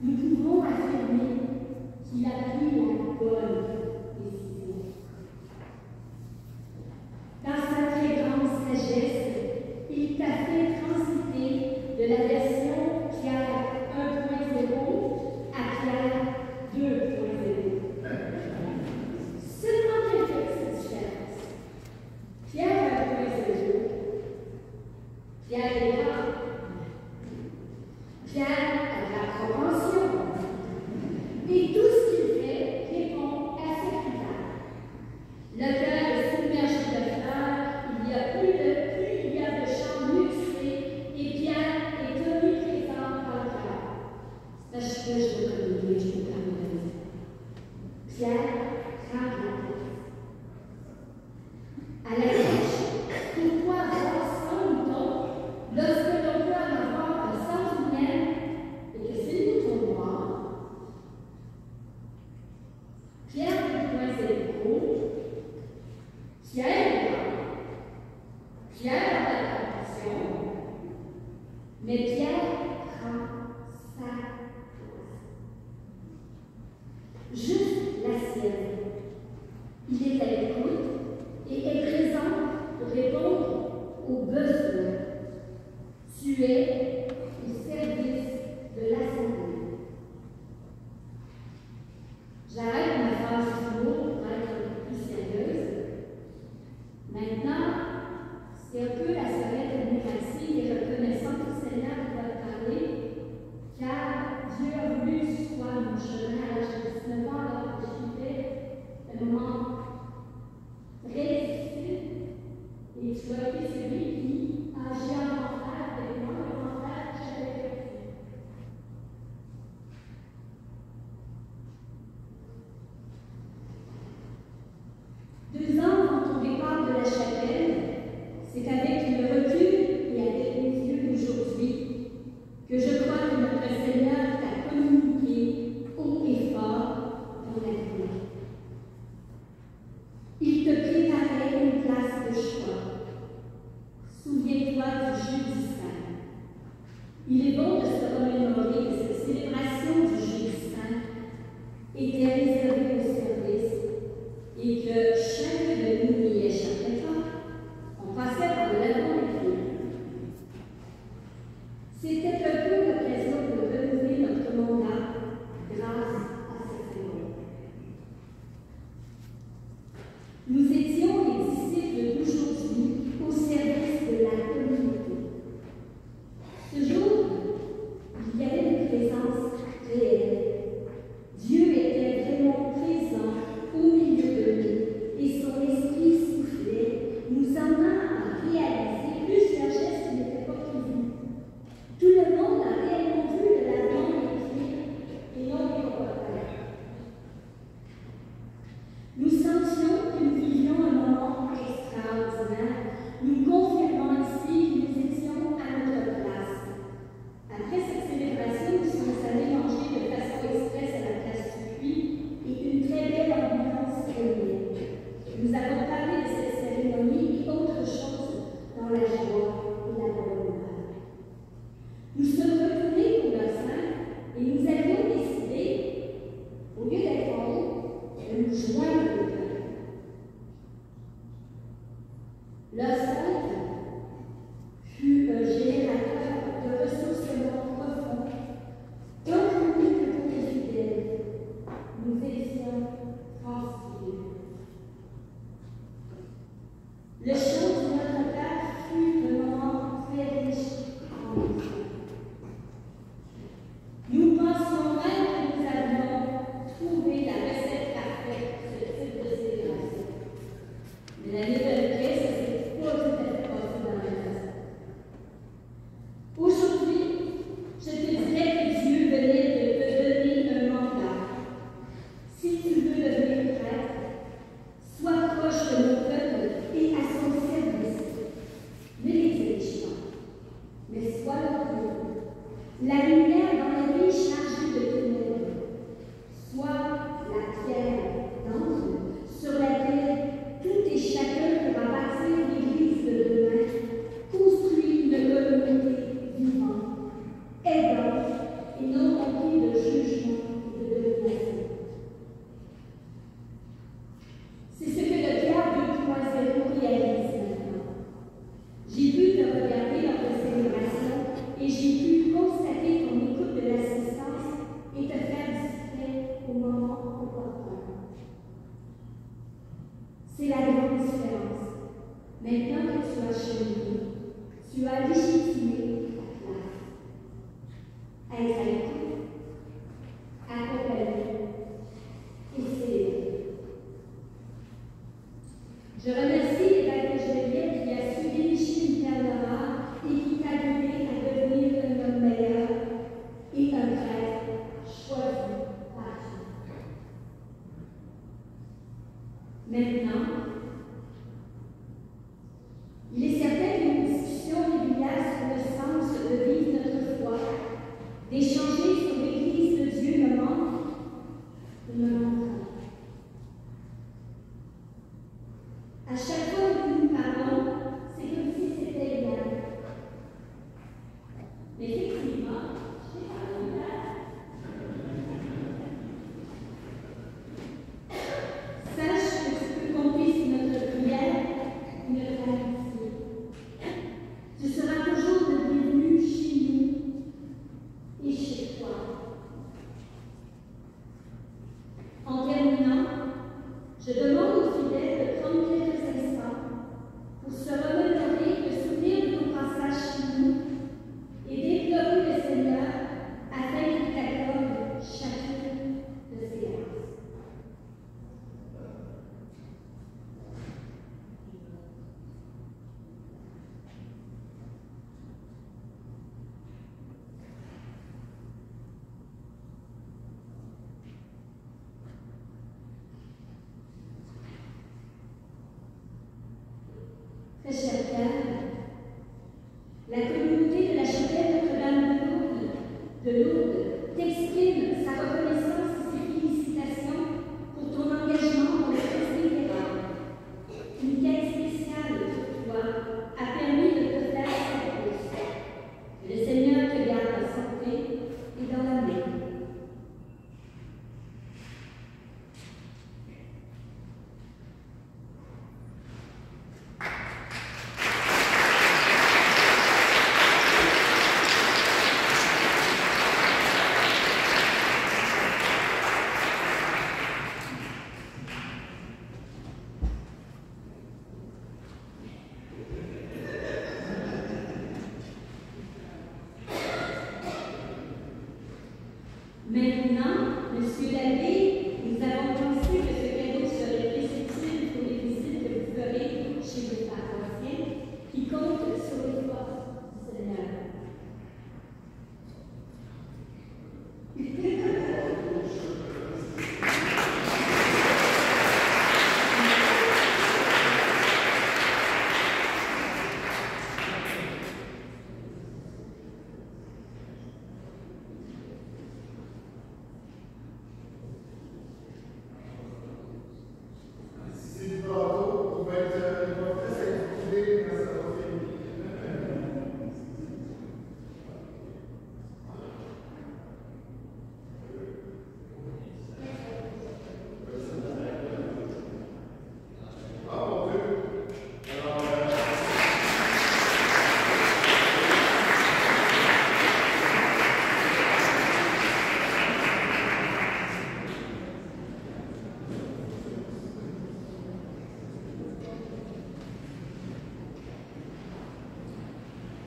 nous pouvons affirmer qu'il a pris la bonne décision. Dans sa très grande sagesse, il t'a fait transiter de la version Pierre 1.0 à Pierre 2.0. Seulement quelques petites différences. Pierre 1.0, Pierre est grand. Pierre a de la propension. Et tout ce qu'il fait répond à ses critères. Le cœur est submergé de fleurs, il y a plus il y a de chants musclés, et Pierre est omniprésent dans le cœur. C'est parce que je veux communiquer, je peux permettre. Pierre prend la place. À la crèche, pourquoi avoir sans mouton lorsque l'on peut en avoir un sans humaine et que c'est le mouton noir? Pierre 2.0, Pierre est grand, Pierre a de la compassion, mais Pierre prend sa place. Juste la sienne. Il est à l'écoute et est présent pour répondre aux besoins. Tu es au service de l'Assemblée. J'arrête ma phase d'humour pour être plus sérieuse. Maintenant, c'est un peu la sonnette admirative et reconnaissante au Seigneur qui va te parler, car Dieu a voulu que ce soit mon chemin à l'âge de 19 ans, alors que je vivais un moment très difficile. Et tu as été celui qui a agi en enfant avec moi, le enfant que j'avais perdu. Deux ans avant ton départ de la chapelle, c'est avec le recul et avec les yeux d'aujourd'hui que je crois que notre Seigneur t'a communiqué haut et fort dans la vie. Il te préparait une place de choix. Souviens-toi du jeudi saint. Il est bon de se remémorer que cette célébration du jeudi saint était réservée au service et que chacun de nous n'y échappait pas. On passait par le lavement des pieds. C'était un peu l'occasion de renouveler notre mandat grâce à cette réunion. Maintenant, il est certain qu'une discussion régulière sur le sens de vivre notre foi, d'échanger sur l'Église de Dieu me manque, à chaque fois que nous parlons, c'est comme si c'était hier. Mais effectivement, je n'ai pas hier. Sache que tu peux compter sur notre prière et notre amitié. Tu seras toujours le bienvenu chez nous et chez toi. En terminant, je demande aux fidèles de prendre quelques instants pour se remémorer le souvenir de ton passage chez nous et déplorer le Seigneur afin qu'il t'accorde chacune de ses grâces. Très chers frères, la communauté de la chapelle Notre-Dame de Lourdes t'exprime sa reconnaissance et ses félicitations pour ton engagement dans le presbytérat. Une quête spéciale pour toi a permis de te faire service. Que le Seigneur te garde en santé et dans la main. Maintenant, Monsieur l'abbé, nous avons pensé que ce cadeau serait préceptible pour les visites que vous ferez chez vos paroissiens qui comptent sur les forces du Seigneur.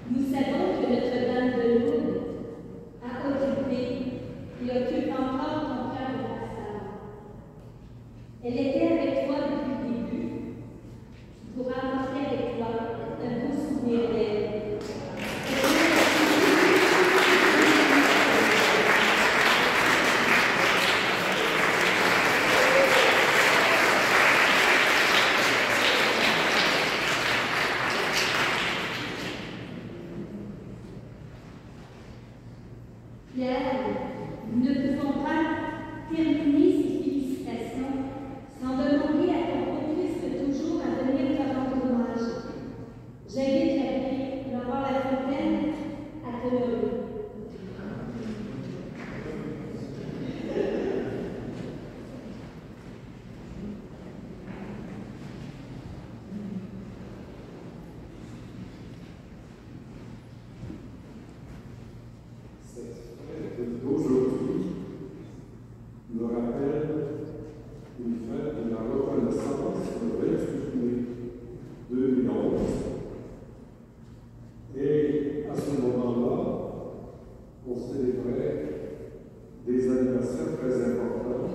Nous savons que Notre-Dame de Lourdes a occupé et occupe encore ton cœur de passage. Elle était avec toi depuis le début. Tu pourras apporter avec toi un beau souvenir d'elle. Pierre, nous ne pouvons pas terminer ces félicitations sans demander à ton complice toujours à venir te rendre hommage. J'invite l'abbé Laurent Lafontaine à te nommer. D'aujourd'hui me rappelle une fête de la reconnaissance le 28 mai 2011. Et à ce moment-là, on célébrait des anniversaires très importants.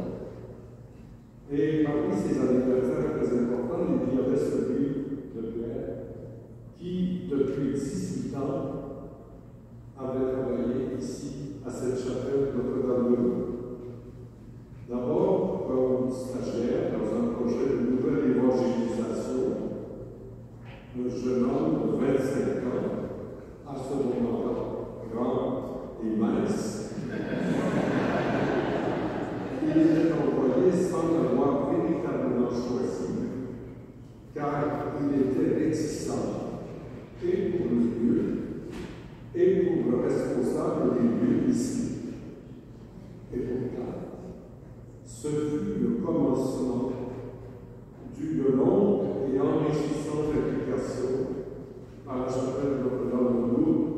Et parmi ces anniversaires très importants, il y avait celui de Pierre qui, depuis 18 ans, avait travaillé ici, à cette chapelle Notre-Dame de Lourdes. D'abord comme stagiaire dans un projet de nouvelle sans l'avoir véritablement choisi, car il était réticent et pour le lieu et pour le responsable des lieux ici. Et pourtant, ce fut le commencement d'une longue et enrichissante application à la chapelle Notre-Dame de Lourdes